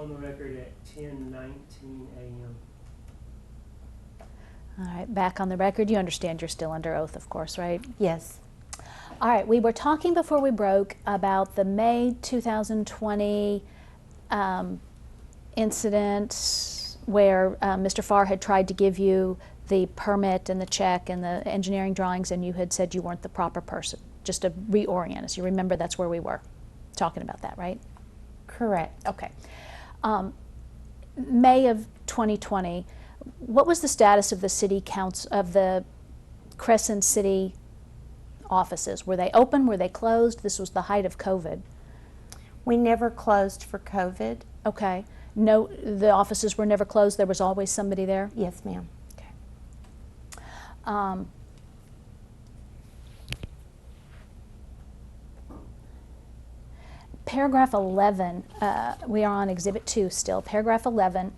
on the record at 10:19 a.m. All right, back on the record. You understand you're still under oath, of course, right? Yes. All right, we were talking before we broke about the May 2020 incident where Mr. Farr had tried to give you the permit and the check and the engineering drawings, and you had said you weren't the proper person. Just to reorient us, you remember that's where we were talking about that, right? Correct. Okay. May of 2020, what was the status of the city council, of the Cresson city offices? Were they open? Were they closed? This was the height of COVID. We never closed for COVID. Okay. No, the offices were never closed. There was always somebody there? Yes, ma'am. Okay. Paragraph 11, we are on Exhibit 2 still. Paragraph 11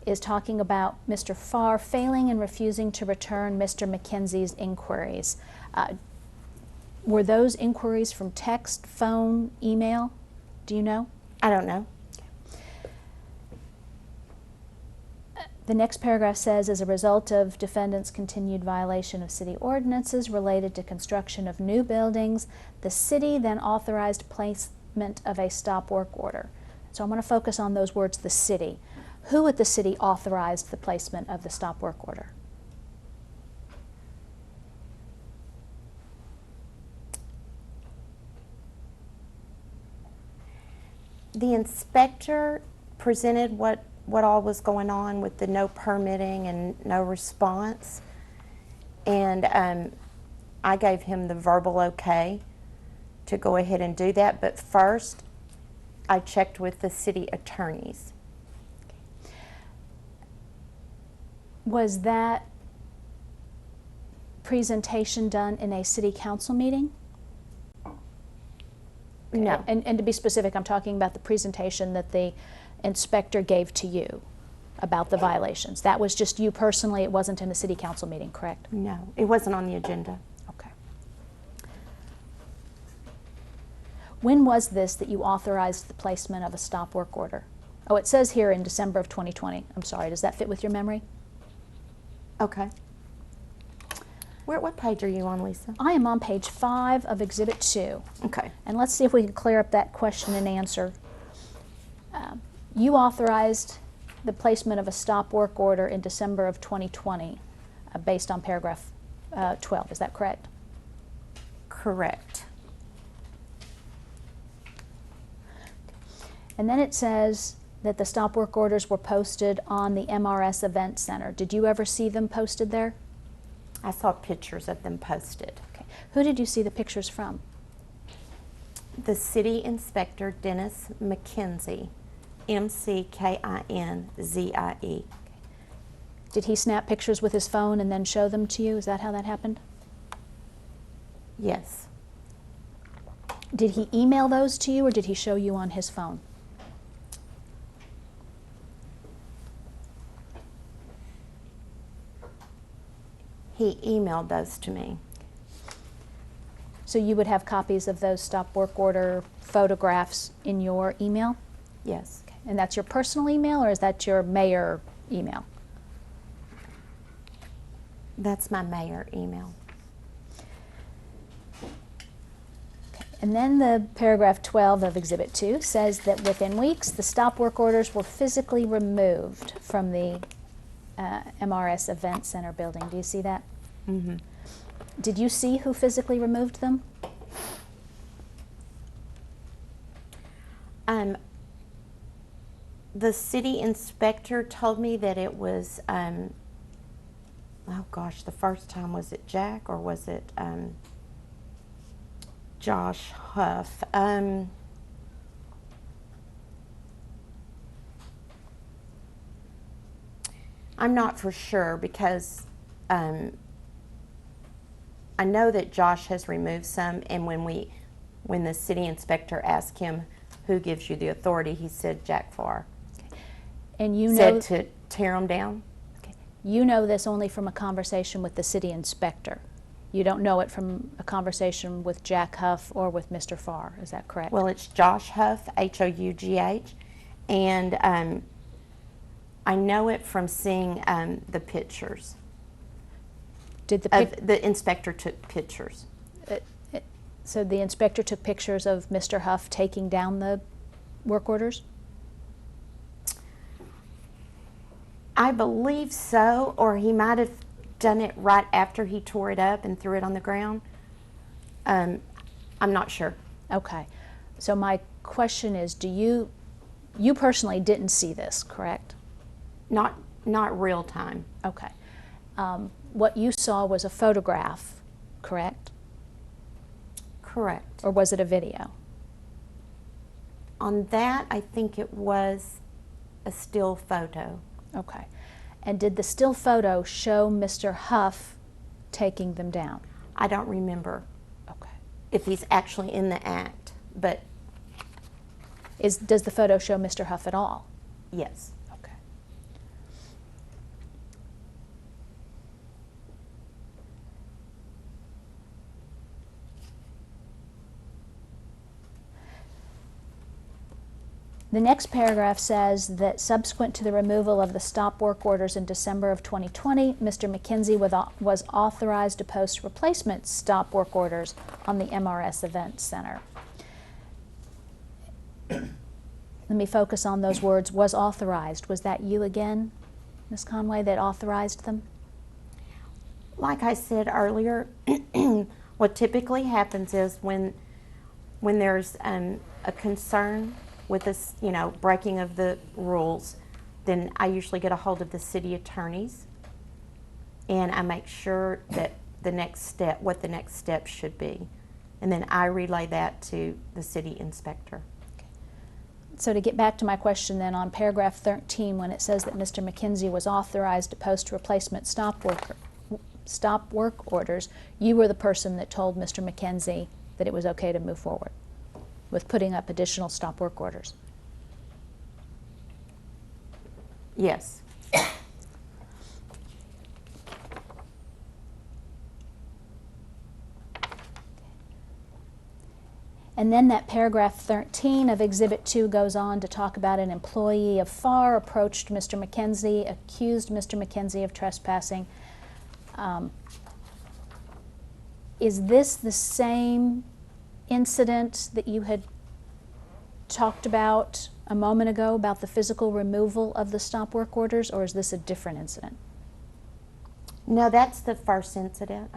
is talking about Mr. Farr failing and refusing to return Mr. McKenzie's inquiries. Were those inquiries from text, phone, email? Do you know? I don't know. The next paragraph says, as a result of defendant's continued violation of city ordinances related to construction of new buildings, the city then authorized placement of a stop work order. So I'm going to focus on those words, the city. Who at the city authorized the placement of the stop work order? The inspector presented what all was going on with the no permitting and no response. And I gave him the verbal okay to go ahead and do that. But first, I checked with the city attorneys. Was that presentation done in a city council meeting? No. And to be specific, I'm talking about the presentation that the inspector gave to you about the violations. That was just you personally, it wasn't in a city council meeting, correct? No, it wasn't on the agenda. Okay. When was this that you authorized the placement of a stop work order? Oh, it says here in December of 2020. I'm sorry, does that fit with your memory? Okay. What page are you on, Lisa? I am on page 5 of Exhibit 2. Okay. And let's see if we can clear up that question and answer. You authorized the placement of a stop work order in December of 2020 based on paragraph 12. Is that correct? Correct. And then it says that the stop work orders were posted on the MRS Event Center. Did you ever see them posted there? I saw pictures of them posted. Okay. Who did you see the pictures from? The city inspector, Dennis McKenzie, McKinzie. Did he snap pictures with his phone and then show them to you? Is that how that happened? Yes. Did he email those to you or did he show you on his phone? He emailed those to me. So you would have copies of those stop work order photographs in your email? Yes. Okay. And that's your personal email or is that your mayor email? That's my mayor email. Okay. And then the paragraph 12 of Exhibit 2 says that within weeks the stop work orders were physically removed from the MRS Event Center building. Do you see that? Mm-hmm. Did you see who physically removed them? The city inspector told me that it was, oh gosh, the first time, was it Jack or was it Josh Huff? I'm not for sure because I know that Josh has removed some, and when the city inspector asked him who gives you the authority, he said Jack Farr. Okay. And you know said to tear them down. Okay. You know this only from a conversation with the city inspector. You don't know it from a conversation with Jack Huff or with Mr. Farr. Is that correct? Well, it's Josh Huff, Hough, And I know it from seeing the pictures. Did The inspector took pictures. So the inspector took pictures of Mr. Huff taking down the work orders? I believe so, or he might have done it right after he tore it up and threw it on the ground. I'm not sure. Okay. So my question is, you personally didn't see this, correct? Not real time. Okay. What you saw was a photograph, correct? Correct. Or was it a video? On that, I think it was a still photo. Okay. And did the still photo show Mr. Huff taking them down? I don't remember Okay. if he's actually in the act, but Does the photo show Mr. Huff at all? yes. Okay. The next paragraph says that subsequent to the removal of the stop work orders in December of 2020, Mr. McKenzie was authorized to post replacement stop work orders on the MRS Event Center. Let me focus on those words, was authorized. Was that you again, Ms. Conway, that authorized them? Like I said earlier, what typically happens is when there's a concern with this, breaking of the rules, then I usually get a hold of the city attorneys, and I make sure that what the next step should be, and then I relay that to the city inspector. So to get back to my question then, on paragraph 13, when it says that Mr. McKenzie was authorized to post replacement stop work orders, you were the person that told Mr. McKenzie that it was okay to move forward with putting up additional stop work orders? Yes. And then that paragraph 13 of Exhibit 2 goes on to talk about an employee of FAR approached Mr. McKenzie, accused Mr. McKenzie of trespassing. Is this the same incident that you had talked about a moment ago, about the physical removal of the stop work orders, or is this a different incident? No, that's the first incident.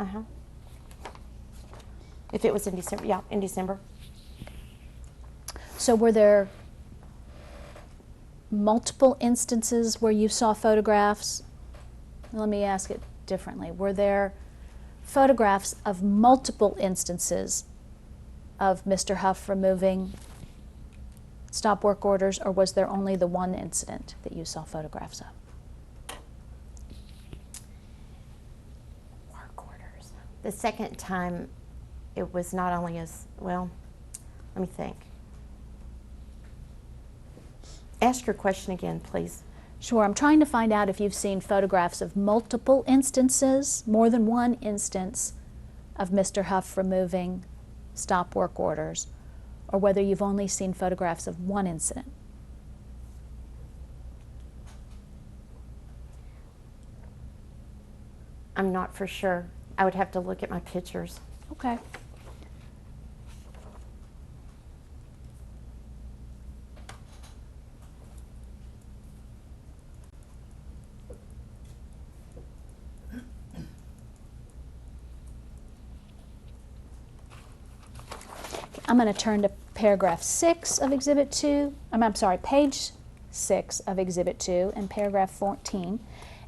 If it was in December, yeah, in December. So were there multiple instances where you saw photographs? Let me ask it differently. Were there photographs of multiple instances of Mr. Huff removing stop work orders, or was there only the one incident that you saw photographs of? Work orders. The second time, it was not only as, well, let me think. Ask your question again, please. Sure, I'm trying to find out if you've seen photographs of multiple instances, more than one instance, of Mr. Huff removing stop work orders, or whether you've only seen photographs of one incident. I'm not for sure. I would have to look at my pictures. Okay. I'm going to turn to paragraph 6 of Exhibit 2. I'm sorry, page 6 of Exhibit 2 and paragraph 14.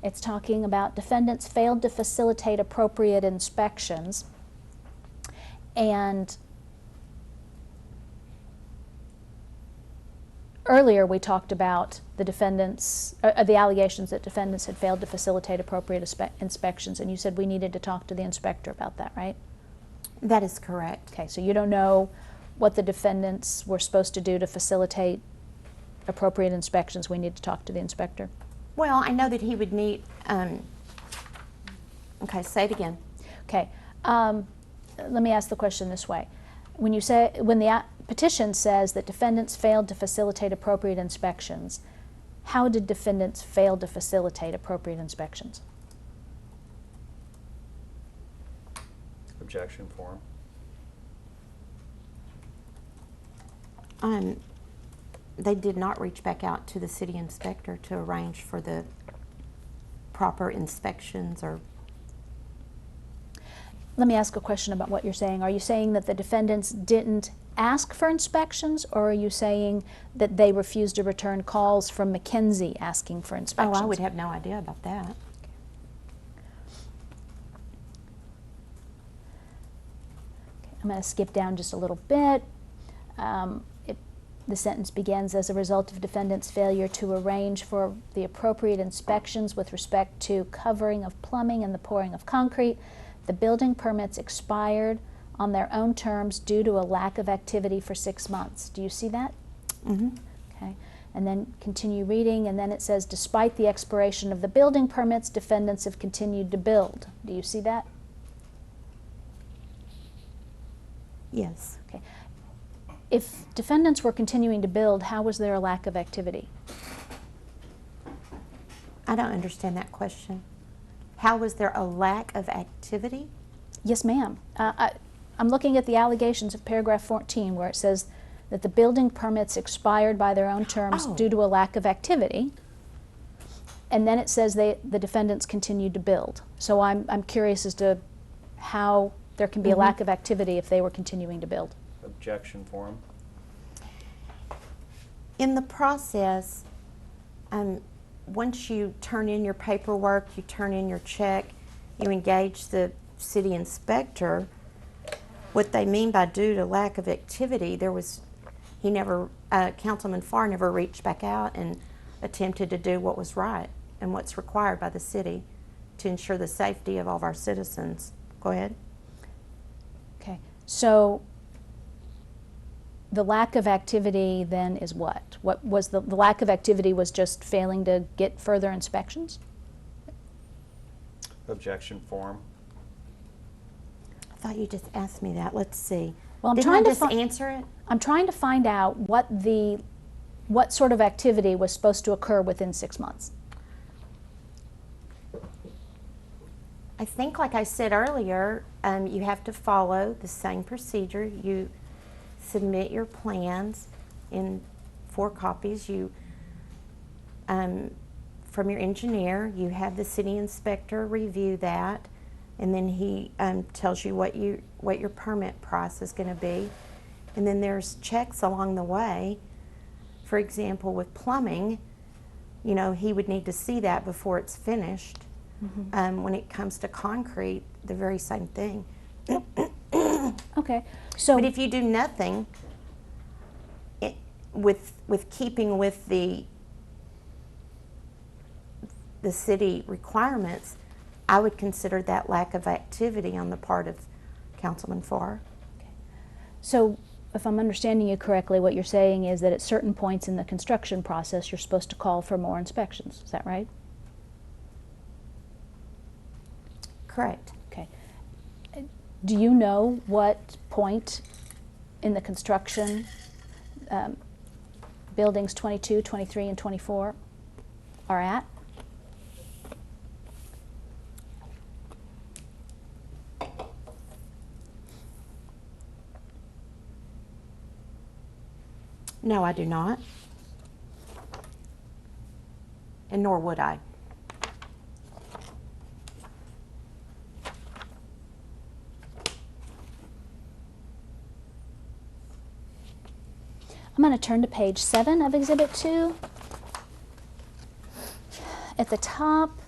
It's talking about defendants failed to facilitate appropriate inspections. And earlier we talked about the defendants, the allegations that defendants had failed to facilitate appropriate inspections, and you said we needed to talk to the inspector about that, right? That is correct. Okay, so you don't know what the defendants were supposed to do to facilitate appropriate inspections. We need to talk to the inspector. Well, I know that he would need, okay, say it again. Okay, let me ask the question this way. When you say, when the petition says that defendants failed to facilitate appropriate inspections. How did defendants fail to facilitate appropriate inspections? Objection form. They did not reach back out to the city inspector to arrange for the proper inspections or... Let me ask a question about what you're saying. Are you saying that the defendants didn't ask for inspections, or are you saying that they refused to return calls from McKinsey asking for inspections? Oh, I would have no idea about that. I'm going to skip down just a little bit. The sentence begins, as a result of defendant's failure to arrange for the appropriate inspections with respect to covering of plumbing and the pouring of concrete, the building permits expired on their own terms due to a lack of activity for 6 months. Do you see that? Mm-hmm. Okay. And then continue reading, and then it says, despite the expiration of the building permits, defendants have continued to build. Do you see that? Yes. Okay. If defendants were continuing to build, how was there a lack of activity? I don't understand that question. How was there a lack of activity? Yes, ma'am. I'm looking at the allegations of paragraph 14, where it says that the building permits expired by their own terms Oh. due to a lack of activity. And then it says the defendants continued to build. So I'm curious as to how there can be a lack of activity if they were continuing to build. Objection form. In the process, once you turn in your paperwork, you turn in your check, you engage the city inspector, what they mean by due to lack of activity, Councilman Farr never reached back out and attempted to do what was right and what's required by the city to ensure the safety of all of our citizens. Go ahead. Okay. So the lack of activity then is what? What was the lack of activity was just failing to get further inspections? Objection form. I thought you just asked me that. Let's see. Well, I'm Didn't trying I to just fi- answer it? I'm trying to find out what sort of activity was supposed to occur within 6 months. I think, like I said earlier, you have to follow the same procedure. You submit your plans in 4 copies. You, from your engineer, you have the city inspector review that, and then he tells you what your permit price is going to be. And then there's checks along the way. For example, with plumbing, he would need to see that before it's finished. When it comes to concrete, the very same thing. Okay. So But if you do nothing with keeping with the city requirements, I would consider that lack of activity on the part of Councilman Farr. So if I'm understanding you correctly, what you're saying is that at certain points in the construction process, you're supposed to call for more inspections. Is that right? Correct. Okay. Do you know what point in the construction buildings 22, 23, and 24 are at? No, I do not. And nor would I. I'm going to turn to page 7 of Exhibit 2. At the top,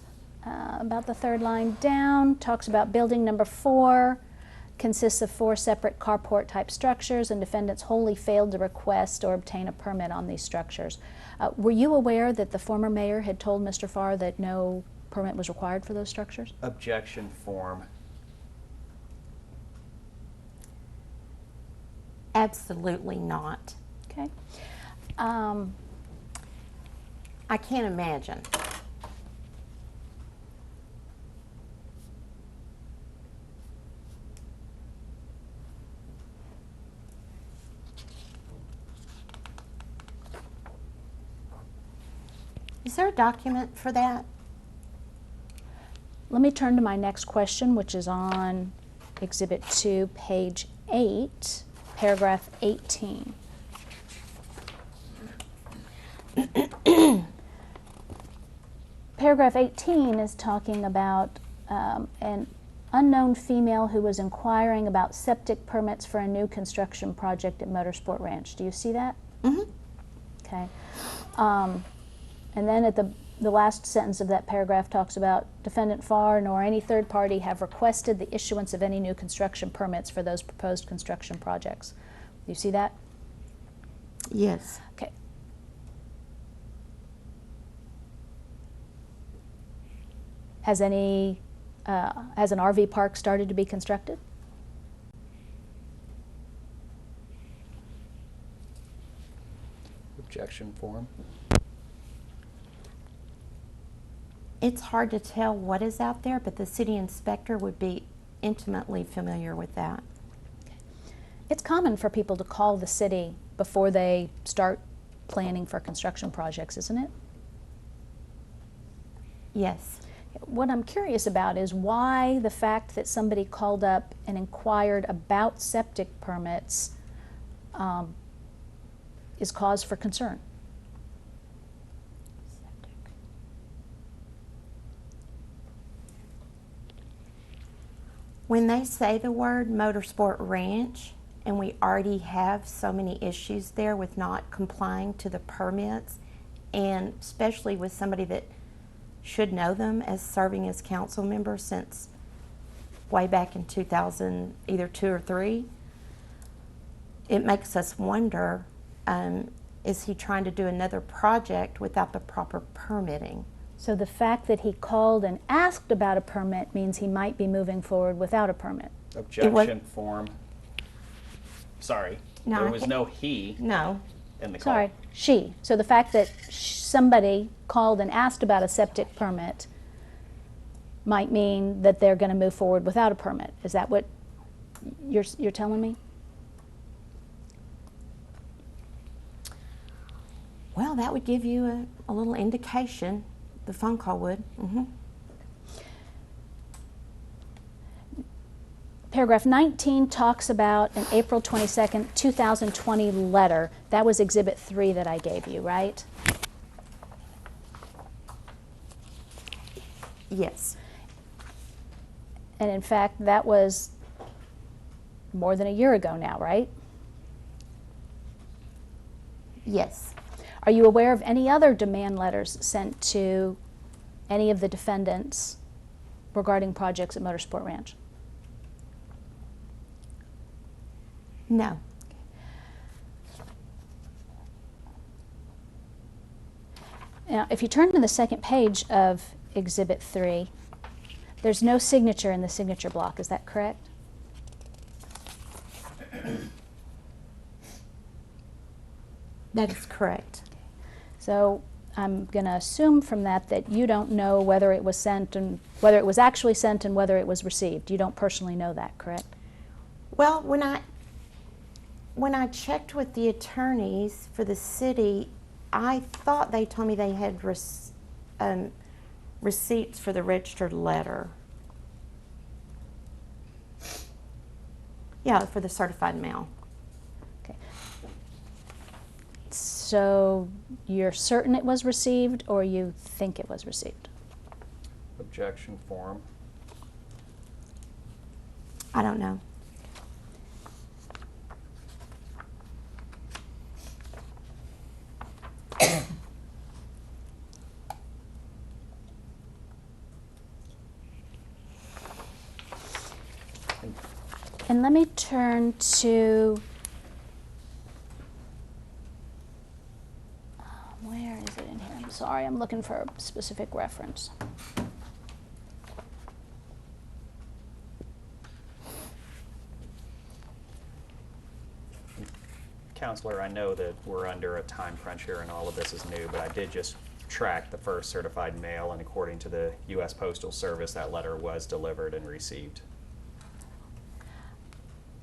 about the 3rd line down, talks about building number 4, consists of 4 separate carport type structures, and defendants wholly failed to request or obtain a permit on these structures. Were you aware that the former mayor had told Mr. Farr that no permit was required for those structures? Objection form. Absolutely not. Okay. I can't imagine. Is there a document for that? Let me turn to my next question, which is on Exhibit 2, page 8, paragraph 18. Paragraph 18 is talking about an unknown female who was inquiring about septic permits for a new construction project at Motorsport Ranch. Do you see that? Mm-hmm. Okay. And then at the last sentence of that paragraph talks about defendant Farr nor any third party have requested the issuance of any new construction permits for those proposed construction projects. Do you see that? Yes. Okay. Has an RV park started to be constructed? Objection form. It's hard to tell what is out there, but the city inspector would be intimately familiar with that. It's common for people to call the city before they start planning for construction projects, isn't it? Yes. What I'm curious about is why the fact that somebody called up and inquired about septic permits is cause for concern. When they say the word Motorsport Ranch, and we already have so many issues there with not complying to the permits, and especially with somebody that should know them as serving as council members since way back in 2000, either 2 or 3, it makes us wonder, is he trying to do another project without the proper permitting? So the fact that he called and asked about a permit means he might be moving forward without a permit. Objection form. Sorry. No, there I was can't- no he No. in the call. Sorry, she. So the fact that somebody called and asked about a septic permit might mean that they're going to move forward without a permit. Is that what you're telling me? Well, that would give you a little indication. The phone call would. Mm-hmm. Paragraph 19 talks about an April 22nd, 2020 letter. That was Exhibit 3 that I gave you, right? Yes. And in fact, that was more than a year ago now, right? Yes. Are you aware of any other demand letters sent to any of the defendants regarding projects at Motorsport Ranch? No. Now, if you turn to the second page of Exhibit 3, there's no signature in the signature block. Is that correct? That is correct. So I'm going to assume from that that you don't know whether it was sent and whether it was actually sent and whether it was received. You don't personally know that, correct? Well, when I checked with the attorneys for the city, I thought they told me they had receipts for the registered letter. Yeah, for the certified mail. Okay. So you're certain it was received or you think it was received? Objection form. I don't know. And let me turn to, where is it in here? I'm sorry, I'm looking for a specific reference. Counselor, I know that we're under a time crunch here and all of this is new, but I did just track the first certified mail, and according to the U.S. Postal Service, that letter was delivered and received.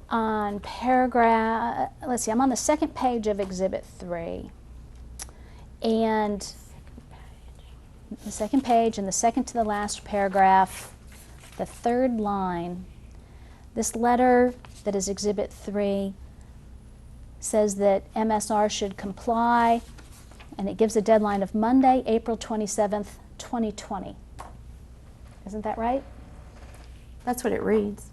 On paragraph, let's see, I'm on the second page of Exhibit 3. And The second page, and the second to the last paragraph, the third line. This letter that is Exhibit 3 says that MSR should comply, and it gives a deadline of Monday, April 27th, 2020. Isn't that right? That's what it reads.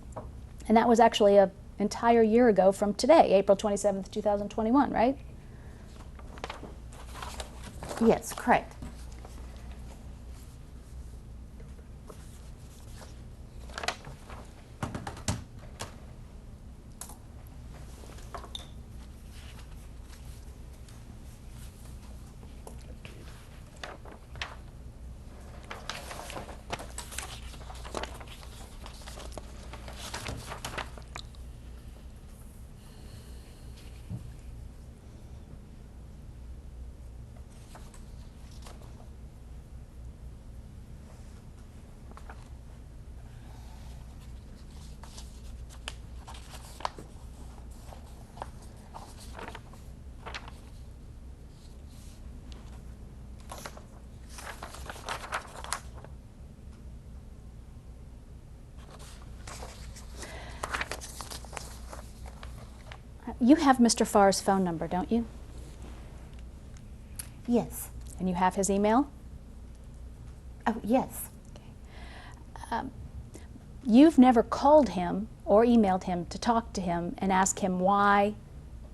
And that was actually an entire year ago from today, April 27th, 2021, right? Yes, correct. You have Mr. Farr's phone number, don't you? Yes. And you have his email? Oh, yes. You've never called him or emailed him to talk to him and ask him why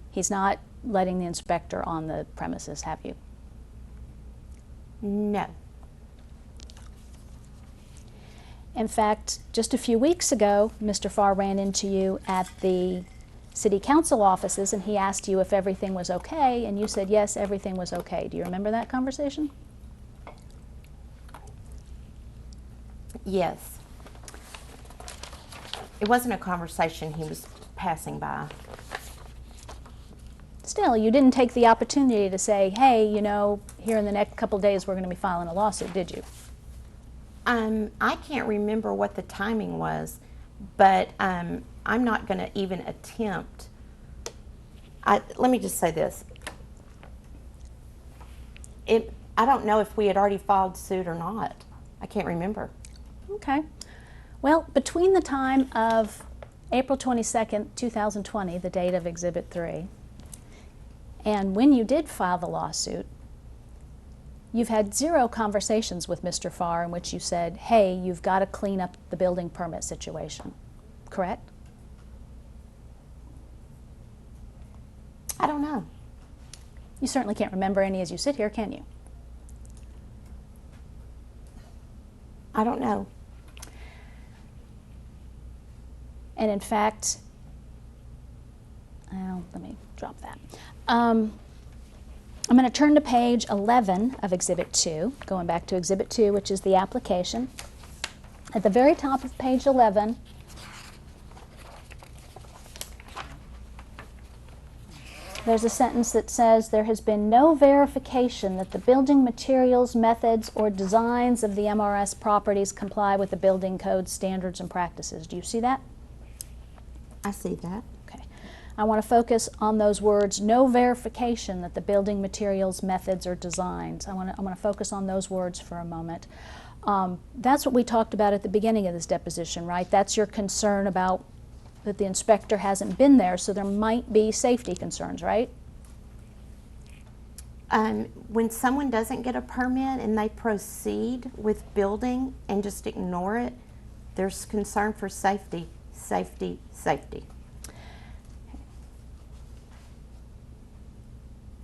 he's not letting the inspector on the premises, have you? No. In fact, just a few weeks ago, Mr. Farr ran into you at the city council offices and he asked you if everything was okay, and you said yes, everything was okay. Do you remember that conversation? Yes. It wasn't a conversation he was passing by. Still, you didn't take the opportunity to say, hey, you know, here in the next couple days we're going to be filing a lawsuit, did you? I can't remember what the timing was, but I'm not going to even attempt. Let me just say this. I don't know if we had already filed suit or not. I can't remember. Okay. Well, between the time of April 22nd, 2020, the date of Exhibit 3, and when you did file the lawsuit, you've had 0 conversations with Mr. Farr in which you said, hey, you've got to clean up the building permit situation, correct? I don't know. You certainly can't remember any as you sit here, can you? I don't know. And in fact, well, let me drop that. I'm going to turn to page 11 of Exhibit 2, going back to Exhibit 2, which is the application. At the very top of page 11, there's a sentence that says, there has been no verification that the building materials, methods, or designs of the MRS properties comply with the building code standards and practices. Do you see that? I see that. Okay. I want to focus on those words, no verification that the building materials, methods, or designs. I want to focus on those words for a moment. That's what we talked about at the beginning of this deposition, right? That's your concern about that the inspector hasn't been there, so there might be safety concerns, right? When someone doesn't get a permit and they proceed with building and just ignore it, there's concern for safety, safety, safety.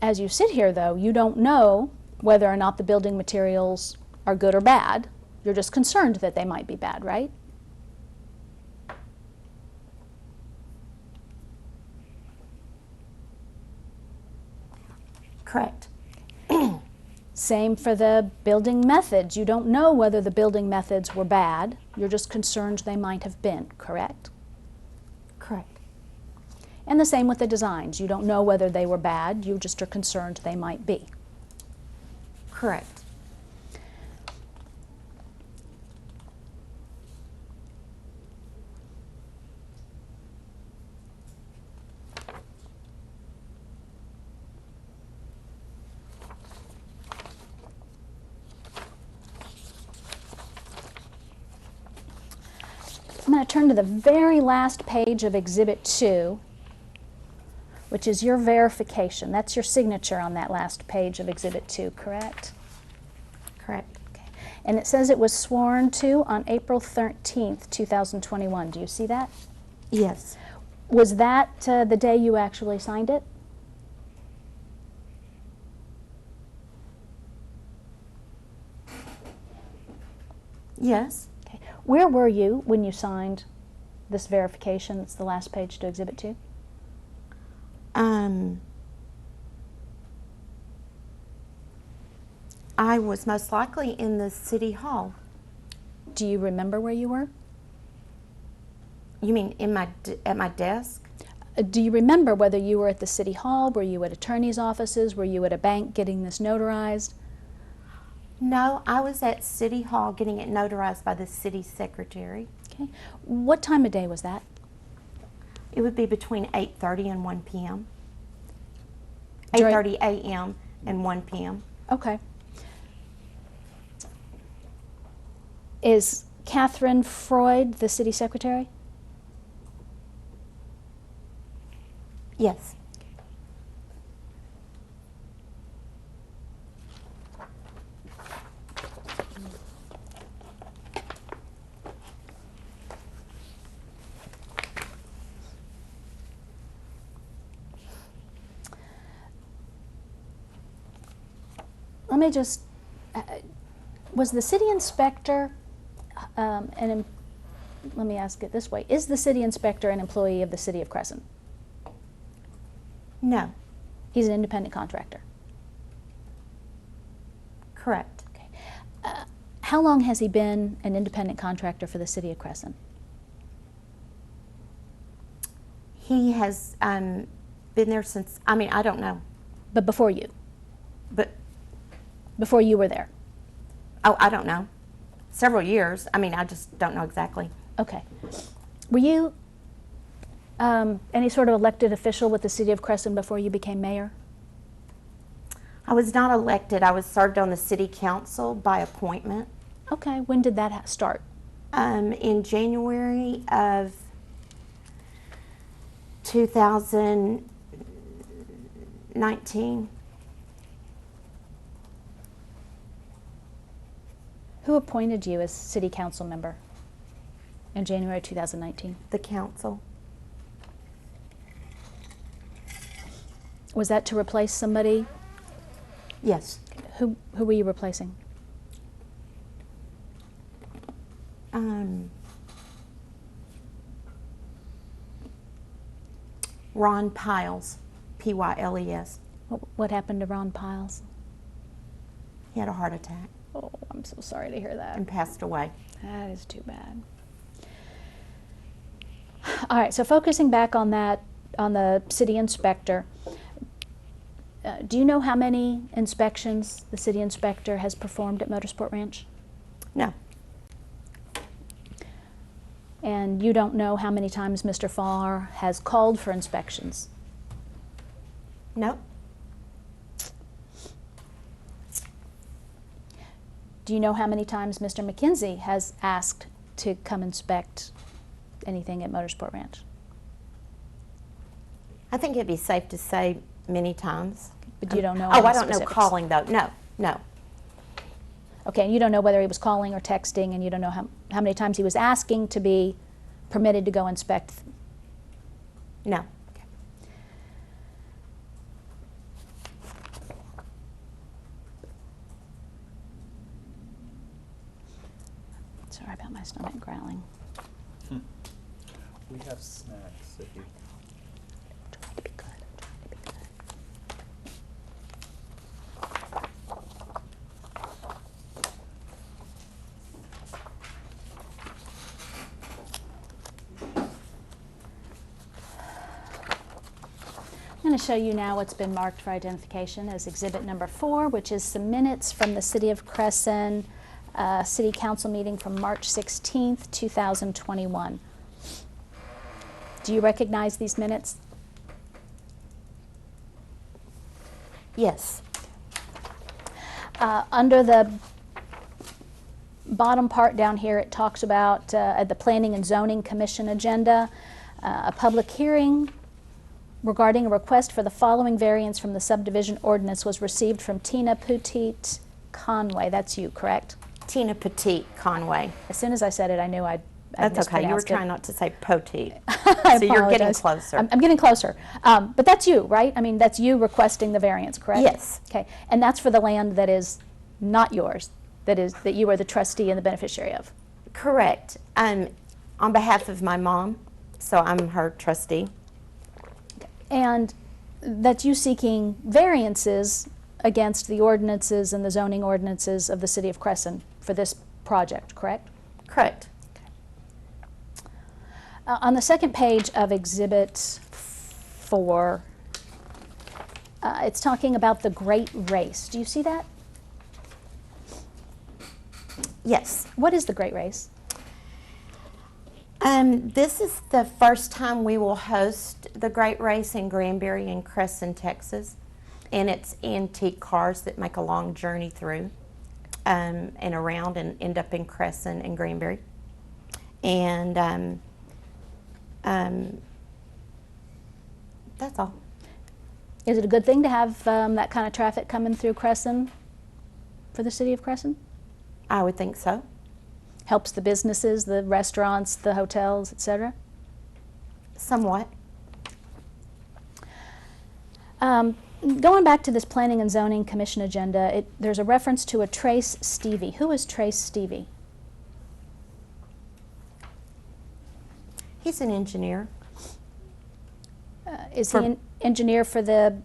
As you sit here, though, you don't know whether or not the building materials are good or bad. You're just concerned that they might be bad, right? Correct. Same for the building methods. You don't know whether the building methods were bad. You're just concerned they might have been, correct? Correct. And the same with the designs. You don't know whether they were bad. You just are concerned they might be. Correct. going to turn to the very last page of Exhibit 2, which is your verification. That's your signature on that last page of Exhibit 2, correct? Correct. Okay. And it says it was sworn to on April 13th, 2021. Do you see that? Yes. Was that the day you actually signed it? Yes. Okay. Where were you when you signed this verification? It's the last page to Exhibit 2. I was most likely in the city hall. Do you remember where you were? You mean at my desk? Do you remember whether you were at the city hall? Were you at attorney's offices? Were you at a bank getting this notarized? No, I was at City Hall getting it notarized by the city secretary. Okay. What time of day was that? It would be between 8:30 and 1 p.m. During- 8:30 a.m. and 1 p.m. Okay. Is Catherine Freud the city secretary? Yes. Let me just, was the city inspector, let me ask it this way, is the city inspector an employee of the city of Cresson? No. He's an independent contractor. Correct. Okay. How long has he been an independent contractor for the city of Cresson? He has been there since, I don't know, But before you, but, before you were there? oh, I don't know. Several years. I just don't know exactly. Okay. Were you any sort of elected official with the city of Cresson before you became mayor? I was not elected. I was served on the city council by appointment Okay. When did that start? in January of 2019. Who appointed you as city council member in January 2019? The council. Was that to replace somebody? Yes. Who were you replacing? Ron Piles, Pyles. What happened to Ron Piles? He had a heart attack Oh, I'm so sorry to hear that. and passed away. That is too bad. All right, so focusing back on that, on the city inspector, do you know how many inspections the city inspector has performed at Motorsport Ranch? No. And you don't know how many times Mr. Farr has called for inspections? Nope. Do you know how many times Mr. McKenzie has asked to come inspect anything at Motorsport Ranch? I think it'd be safe to say many times. But you don't know Oh, any I don't know specifics. calling though. No, no. Okay, and you don't know whether he was calling or texting, and you don't know how many times he was asking to be permitted to go inspect. No. Sorry about my stomach growling. We have snacks if you. Trying to be good. Trying to be good. I'm going to show you now what's been marked for identification as exhibit number 4, which is some minutes from the City of Cresson City Council meeting from March 16th, 2021. Do you recognize these minutes? Yes. Under the bottom part down here, it talks about at the Planning and Zoning Commission agenda, a public hearing regarding a request for the following variance from the subdivision ordinance was received from Teena, Puteet, Conway. That's you, correct? Teena Puteet, Conway. As soon as I said it, I knew I'd That's okay. You were mispronounced it. trying not to say Puteet. I So you're getting apologize. closer. I'm getting closer. But that's you, right? I mean, that's you requesting the variance, correct? Yes. Okay. And that's for the land that is not yours, that you are the trustee and the beneficiary of. Correct. On behalf of my mom, so I'm her trustee. And that's you seeking variances against the ordinances and the zoning ordinances of the city of Cresson for this project, correct? Correct. On the second page of Exhibit 4, it's talking about the Great Race. Do you see that? Yes. What is the Great Race? This is the first time we will host the Great Race in Granbury and Cresson, Texas. And it's antique cars that make a long journey through and around and end up in Cresson and Granbury. And that's all. Is it a good thing to have that kind of traffic coming through Cresson for the city of Cresson? I would think so. Helps the businesses, the restaurants, the hotels, etc.? Somewhat. Going back to this Planning and Zoning Commission agenda, there's a reference to a Trace Stevie. Who is Trace Stevie? He's an engineer. Is he an engineer for the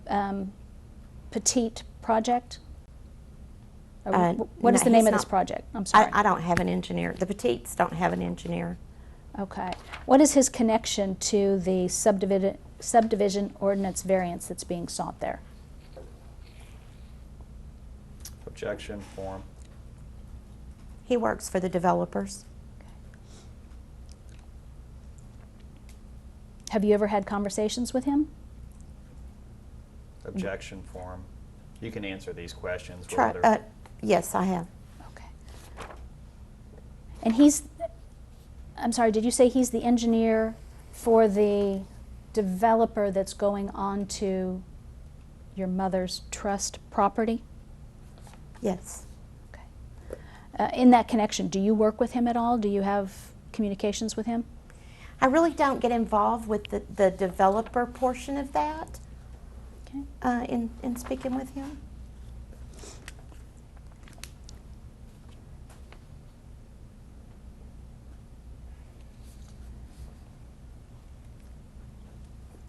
Puteet project? Or what is no, the name he's of this not. project? I'm sorry. I don't have an engineer. The Puteets don't have an engineer. Okay. What is his connection to the subdivision ordinance variance that's being sought there? Objection form. He works for the developers. Have you ever had conversations with him? Objection form. You can answer these questions. Try, whether- yes, I have. Okay. And I'm sorry, did you say he's the engineer for the developer that's going on to your mother's trust property? Yes. Okay. In that connection, do you work with him at all? Do you have communications with him? I really don't get involved with the developer portion of that Okay. in speaking with him.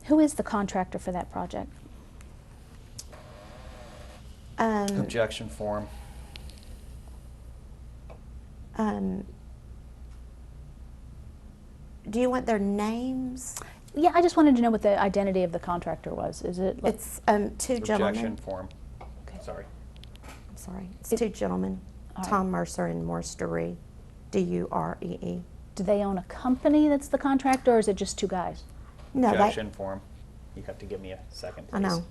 Who is the contractor for that project? Objection form. Do you want their names? Yeah, I just wanted to know what the identity of the contractor was. Is it? It's two Objection gentlemen. form. Okay. Sorry. I'm sorry. It's two gentlemen, All right. Tom Mercer and Morris Duree, D-U-R-E-E. Do they own a company that's the contractor, or is it just two guys? No, Objection form. You have to give me a second, please. I know.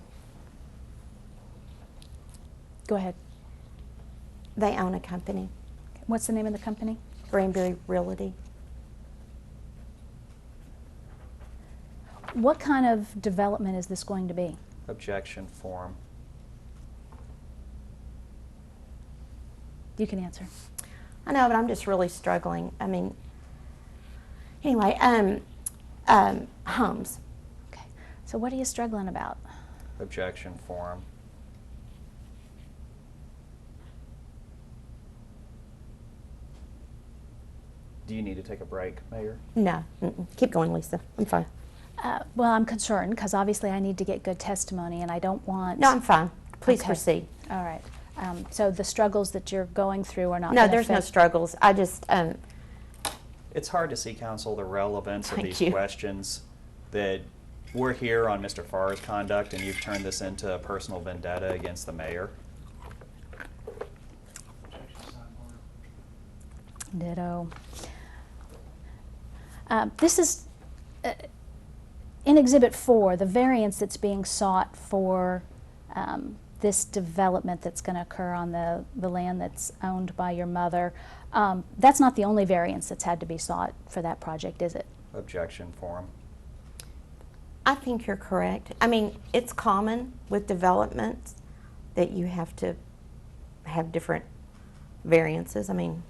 Go ahead. They own a company, What's the name of the company? Granbury Realty. What kind of development is this going to be? Objection form. You can answer. I know, but I'm just really struggling. I mean, anyway, homes. Okay. So what are you struggling about? Objection form. Do you need to take a break, Mayor? No, keep going, Lisa. I'm fine. Well, I'm concerned because obviously I need to get good testimony, and I don't want. No, I'm fine. Please Okay. proceed. All right. So the struggles that you're going through are not. No, gonna there's no affect- struggles. I just, It's hard to see, Counsel, the relevance of Thank these you. questions. That we're here on Mr. Farr's conduct, and you've turned this into a personal vendetta against the mayor. Ditto. This is, in Exhibit 4, the variance that's being sought for this development that's going to occur on the land that's owned by your mother. That's not the only variance that's had to be sought for that project, is it? Objection form. I think you're correct. I mean, it's common with developments that you have to have different variances. I mean,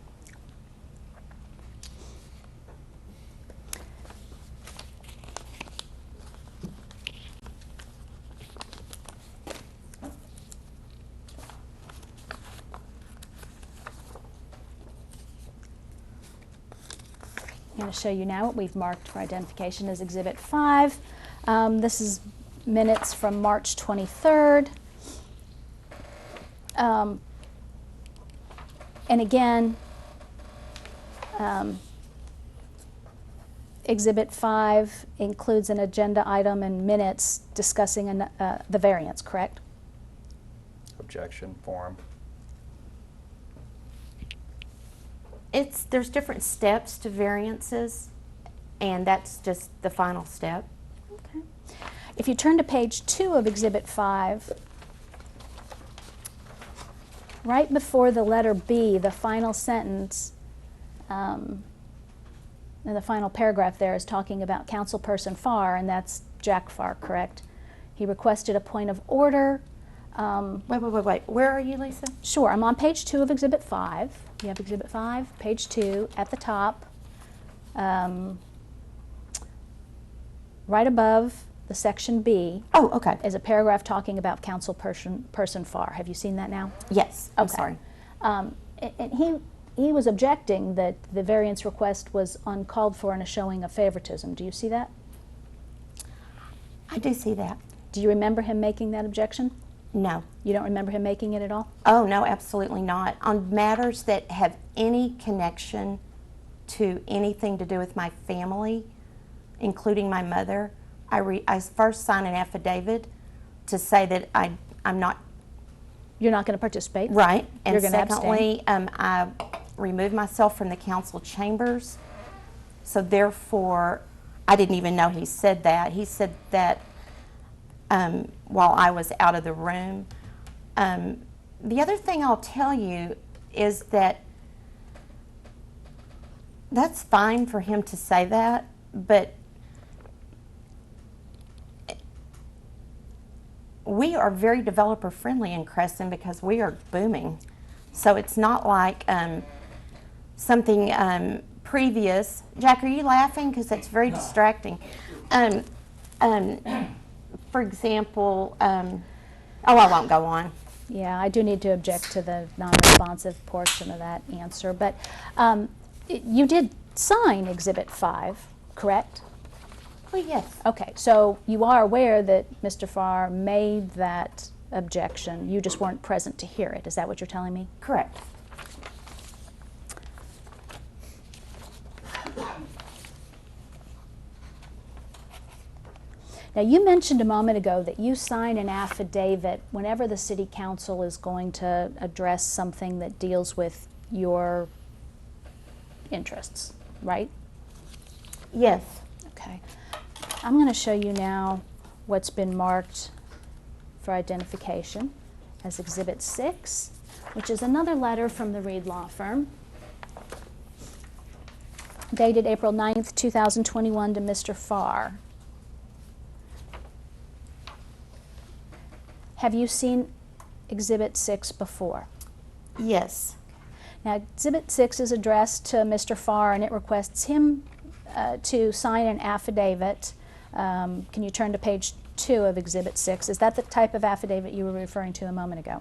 I'm going to show you now what we've marked for identification as Exhibit 5. This is minutes from March 23rd. And again, Exhibit 5 includes an agenda item and minutes discussing the variance, correct? Objection form. there's different steps to variances, and that's just the final step. Okay. If you turn to page 2 of Exhibit 5, right before the letter B, the final sentence, and the final paragraph there is talking about Councilperson Farr, and that's Jack Farr, correct? He requested a point of order. Wait. Where are you, Lisa? Sure, I'm on page 2 of Exhibit 5. You have Exhibit 5, page 2, at the top. Right above the section B Oh, okay. is a paragraph talking about Councilperson Farr. Have you seen that now? Yes, I'm Okay. sorry. And he was objecting that the variance request was uncalled for and a showing of favoritism. Do you see that? I do see that. Do you remember him making that objection? No. You don't remember him making it at all? Oh, no, absolutely not. On matters that have any connection to anything to do with my family, including my mother, I first sign an affidavit to say that I'm not You're not going to participate? right. And You're gonna secondly, I remove myself from the council chambers. So therefore, I didn't even know he said that. He said that while I was out of the room. The other thing I'll tell you is that that's fine for him to say that, but we are very developer friendly in Cresson because we are booming. So it's not like something previous. Jack, are you laughing? Because that's very distracting. For example, oh, I won't go on. Yeah, I do need to object to the non-responsive portion of that answer. But you did sign Exhibit 5, correct? Well, yes. Okay, so you are aware that Mr. Farr made that objection. You just weren't present to hear it. Is that what you're telling me? Correct. Now, you mentioned a moment ago that you sign an affidavit whenever the city council is going to address something that deals with your interests, right? Yes. Okay. I'm going to show you now what's been marked for identification as Exhibit 6, which is another letter from the Reed Law Firm, dated April 9th, 2021 to Mr. Farr. Have you seen Exhibit 6 before? Yes. Now, Exhibit 6 is addressed to Mr. Farr, and it requests him to sign an affidavit. Can you turn to page 2 of Exhibit 6? Is that the type of affidavit you were referring to a moment ago?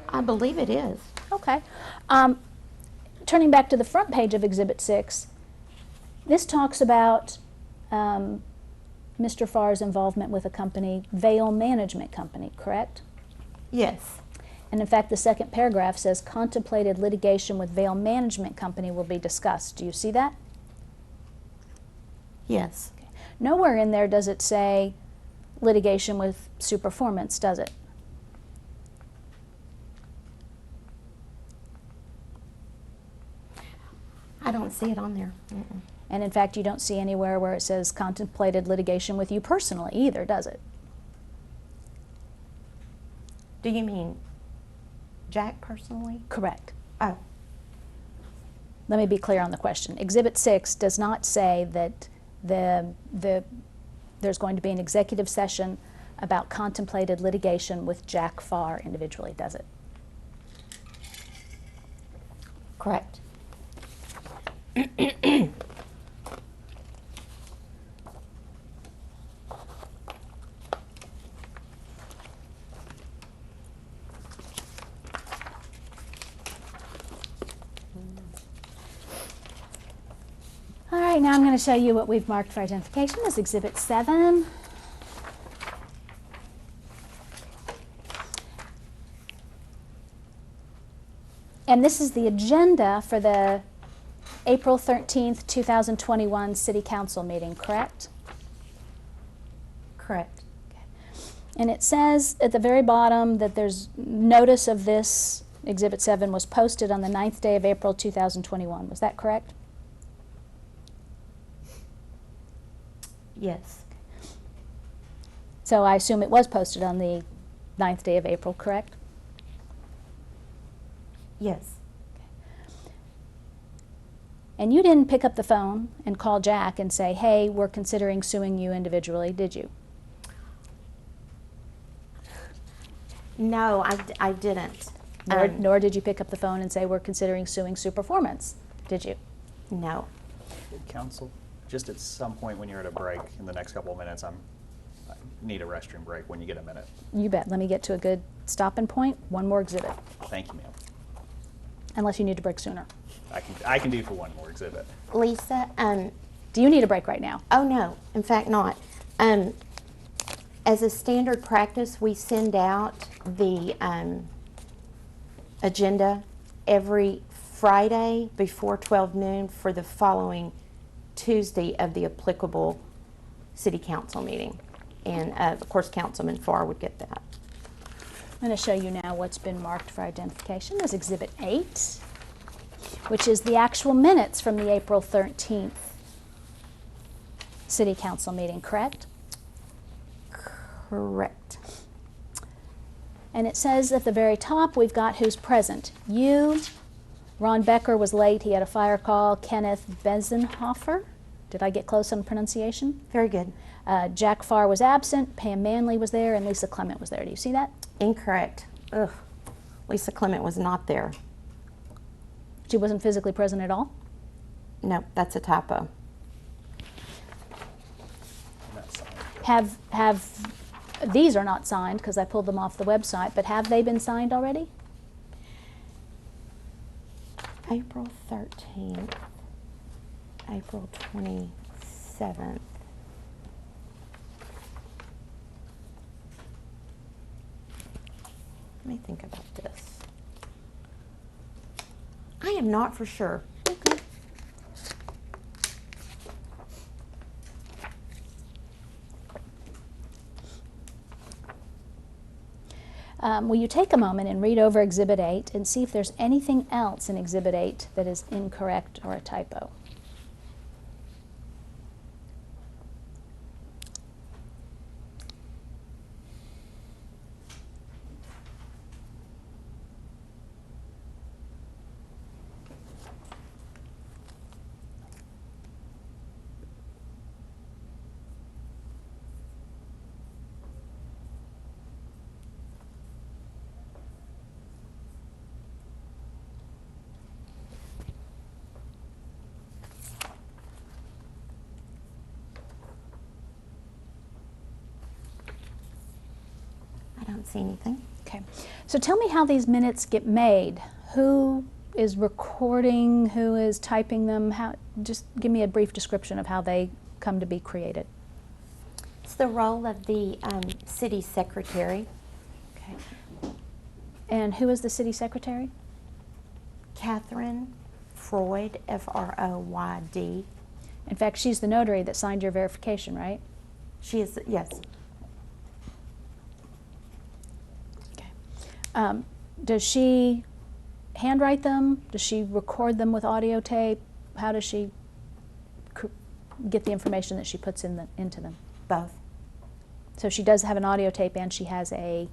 I believe it is. Okay. Turning back to the front page of Exhibit 6, this talks about Mr. Farr's involvement with a company, Vale Management Company, correct? Yes. And in fact, the second paragraph says contemplated litigation with Vale Management Company will be discussed. Do you see that? Yes. Okay. Nowhere in there does it say litigation with Superformance, does it? I don't see it on there. Mm-mm. And in fact, you don't see anywhere where it says contemplated litigation with you personally either, does it? Do you mean Jack personally? Correct. Oh, Let me be clear on the question. Exhibit 6 does not say that there's going to be an executive session about contemplated litigation with Jack Farr individually, does it? correct. All right, now I'm going to show you what we've marked for identification as Exhibit 7. And this is the agenda for the April 13th, 2021 City Council meeting, correct? Correct. And it says at the very bottom that there's notice of this, Exhibit 7, was posted on the 9th day of April 2021. Was that correct? Yes. So I assume it was posted on the 9th day of April, correct? Yes. And you didn't pick up the phone and call Jack and say, hey, we're considering suing you individually, did you? No, I didn't. Nor did you pick up the phone and say, we're considering suing Sue Performance, did you? No. Counsel, just at some point when you're at a break in the next couple of minutes, I need a restroom break when you get a minute. You bet. Let me get to a good stopping point. One more exhibit, Thank you, ma'am. unless you need to break sooner. I can do for one more exhibit. Lisa, Do you need a break right now? oh no, in fact not. As a standard practice, we send out the agenda every Friday before 12 noon for the following Tuesday of the applicable city council meeting. And of course, Councilman Farr would get that. I'm going to show you now what's been marked for identification as Exhibit 8, which is the actual minutes from the April 13th City Council meeting, correct? Correct. And it says at the very top, we've got who's present. You, Ron Becker was late, he had a fire call. Kenneth Besenhofer, did I get close on pronunciation? Very good. Jack Farr was absent, Pam Manley was there, and Lisa Clement was there. Do you see that? Incorrect. Ugh. Lisa Clement was not there. She wasn't physically present at all? No, that's a typo. That's fine. Have these are not signed because I pulled them off the website, but have they been signed already? April 13th, April 27th. Let me think about this. I am not for sure. Okay. Will you take a moment and read over Exhibit 8 and see if there's anything else in Exhibit 8 that is incorrect or a typo? I don't see anything. Okay. So tell me how these minutes get made. Who is recording? Who is typing them? How? Just give me a brief description of how they come to be created. It's the role of the city secretary, Okay. And who is the city secretary? Catherine Freud, F-R-O-Y-D. In fact, she's the notary that signed your verification, right? She is, yes. Okay. Does she handwrite them? Does she record them with audio tape? How does she get the information that she puts into them? Both. So she does have an audio tape and she has a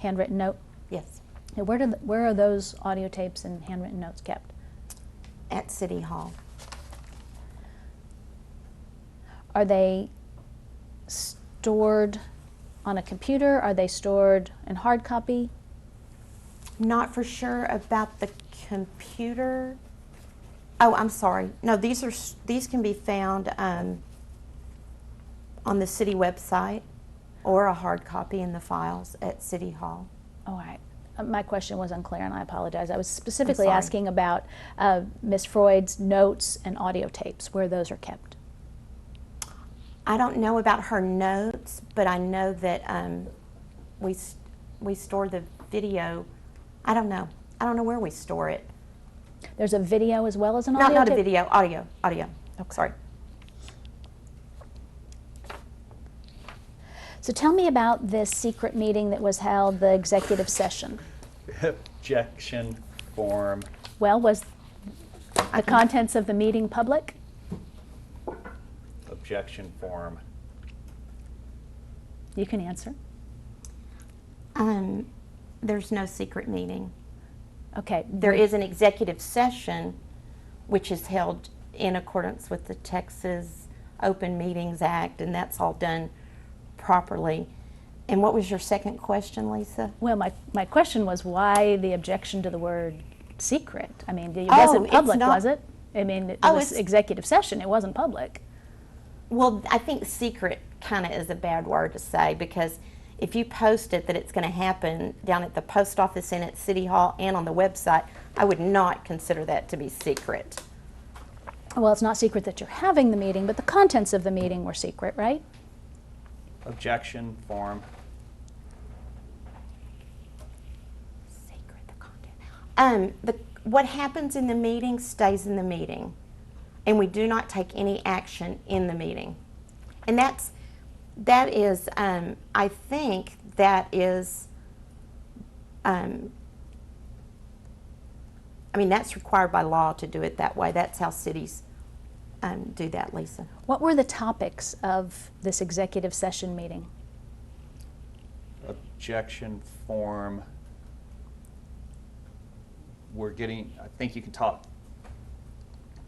Handwritten note? Yes, And where are those audio tapes and handwritten notes kept? at City Hall. Are they stored on a computer? Are they stored in hard copy? Not for sure about the computer. Oh, I'm sorry. No, these can be found on the city website or a hard copy in the files at City Hall. All right. My question was unclear, and I apologize. I was specifically sorry. asking about Ms. Freud's notes and audio tapes, where those are kept. I don't know about her notes, but I know that we store the video. I don't know. I don't know where we store it. There's a video as well as an audio Not a tape? video, audio. Okay. Sorry. So tell me about this secret meeting that was held, the executive session. Objection form. Well, was the contents of the meeting public? Objection form. You can answer. There's no secret meeting. Okay. There is an executive session, which is held in accordance with the Texas Open Meetings Act, and that's all done properly. And what was your second question, Lisa? Well, my question was why the objection to the word secret? I mean, it Oh, wasn't it's public, not- was it? I mean, it Oh, was it's- executive session. It wasn't public. Well, I think secret kind of is a bad word to say, because if you post it that it's going to happen down at the post office and at City Hall and on the website, I would not consider that to be secret. Well, it's not secret that you're having the meeting, but the contents of the meeting were secret, right? Objection form. Secret, the content. What happens in the meeting stays in the meeting, and we do not take any action in the meeting. And that is, I think that is, I mean, that's required by law to do it that way. That's how cities do that, Lisa. What were the topics of this executive session meeting? Objection form. I think you can talk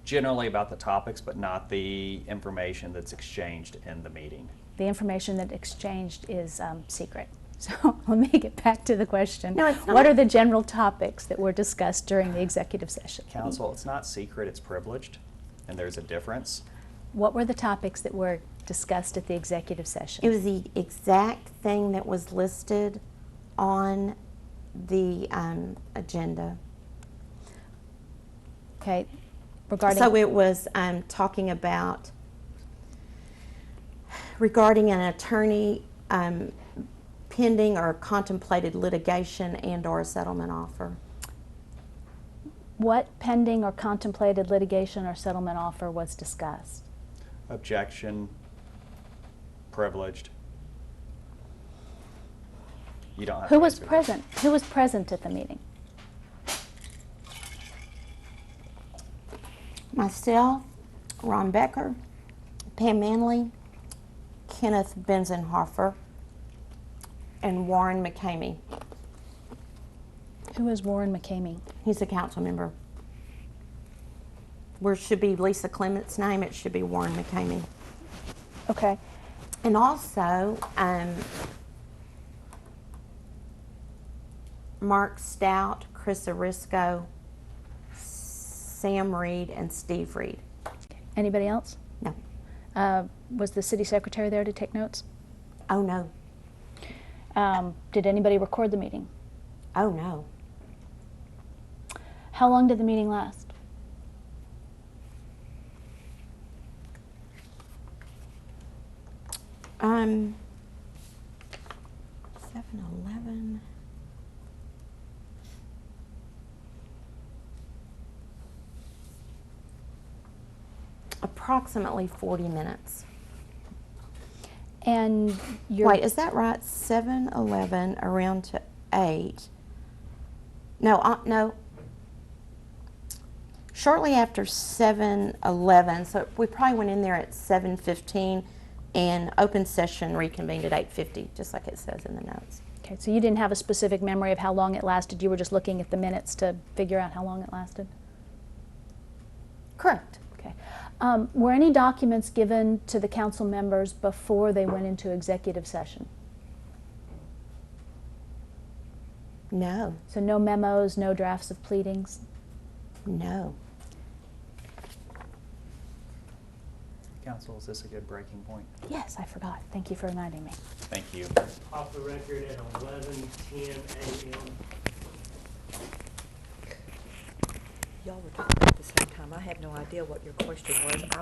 generally about the topics, but not the information that's exchanged in the meeting. The information that exchanged is secret. So let me get back to the question. No, it's not. What are the general topics that were discussed during the executive session? Counsel, it's not secret, it's privileged, and there's a difference. What were the topics that were discussed at the executive session? It was the exact thing that was listed on the agenda. Okay, regarding... So it was talking about regarding an attorney pending or contemplated litigation and or a settlement offer. What pending or contemplated litigation or settlement offer was discussed? Objection, privileged. You don't have Who to was answer that. present? Who was present at the meeting? Myself, Ron Becker, Pam Manley, Kenneth Benzenhofer, and Warren McCamey. Who is Warren McCamey? He's a council member. Where it should be Lisa Clement's name, it should be Warren McCamey. Okay. And also, Mark Stout, Chris Arisco, Sam Reed, and Steve Reed. Anybody else? No. Was the city secretary there to take notes? Oh, no. Did anybody record the meeting? Oh, no. How long did the meeting last? Um, 7-11. Approximately 40 minutes. And your... Wait, is that right? 7-11 around to 8. No, no. Shortly after 7-11, so we probably went in there at 7:15, and open session reconvened at 8:50, just like it says in the notes. Okay. Okay, so you didn't have a specific memory of how long it lasted, you were just looking at the minutes to figure out how long it lasted? Correct. Okay. Were any documents given to the council members before they went into executive session? No, So no memos, no drafts of pleadings? no. Council, is this a good breaking point? Yes, I forgot. Thank you for reminding me. Thank you. Off the record at 11:10 a.m. Y'all were talking at the same time. I have no idea what your question was. I